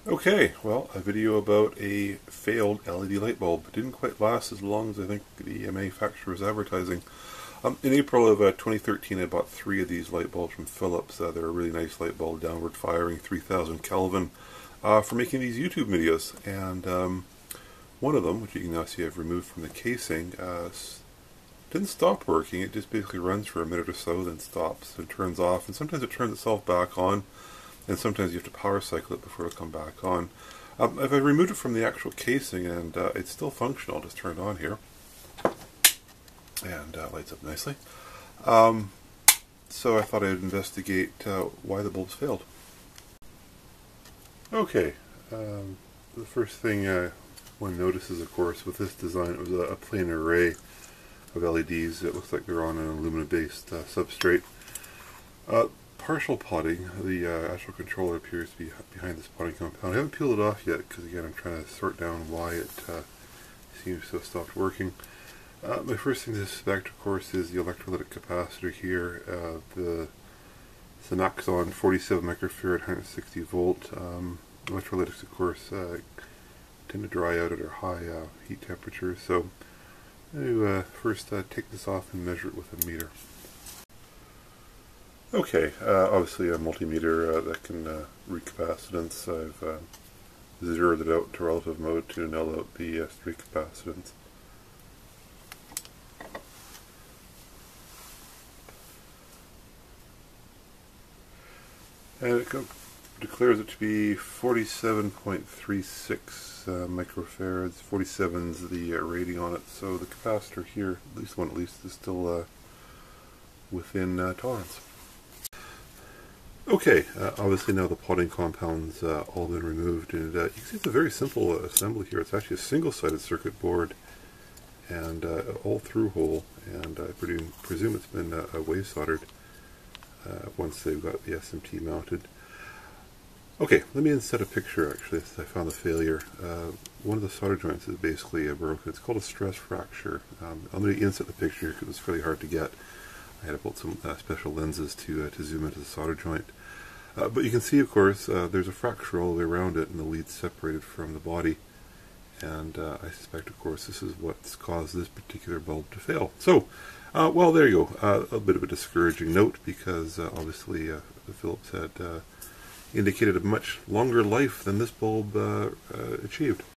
Okay, well, a video about a failed LED light bulb. It didn't quite last as long as I think the manufacturer was advertising. In April of 2013, I bought 3 of these light bulbs from Philips. They're a really nice light bulb, downward firing, 3000 Kelvin, for making these YouTube videos. And one of them, which you can now see I've removed from the casing, didn't stop working. It just basically runs for a minute or so, then stops and turns off, and sometimes it turns itself back on. And sometimes you have to power cycle it before it'll come back on. If I removed it from the actual casing and it's still functional, I'll just turn it on here. And lights up nicely. So I thought I'd investigate why the bulbs failed. Okay, the first thing one notices, of course, with this design, it was a plain array of LEDs. It looks like they're on an aluminum-based substrate. Partial potting, the actual controller appears to be behind this potting compound. I haven't peeled it off yet because, again, I'm trying to sort down why it seems to have stopped working. My first thing to suspect, of course, is the electrolytic capacitor here. The Synaxon 47 microfarad 160 volt. Electrolytics, of course, tend to dry out at our high heat temperatures. So I'm going to first take this off and measure it with a meter. Okay, obviously a multimeter that can read capacitance. I've zeroed it out to relative mode to null out the street capacitance. And it declares it to be 47.36 microfarads. 47's the rating on it, so the capacitor here, at least one is still within tolerance. Okay, obviously now the potting compound's all been removed, and you can see it's a very simple assembly here. It's actually a single-sided circuit board and all through hole, and I presume it's been wave soldered once they've got the SMT mounted. Okay, let me inset a picture actually. I found the failure. One of the solder joints is basically broken. It's called a stress fracture. I'm going to inset the picture because it's fairly hard to get. I had to put some special lenses to zoom into the solder joint. But you can see, of course, there's a fracture all the way around it, and the lead's separated from the body. And I suspect, of course, this is what's caused this particular bulb to fail. So, well, there you go. A bit of a discouraging note, because obviously the Philips had indicated a much longer life than this bulb achieved.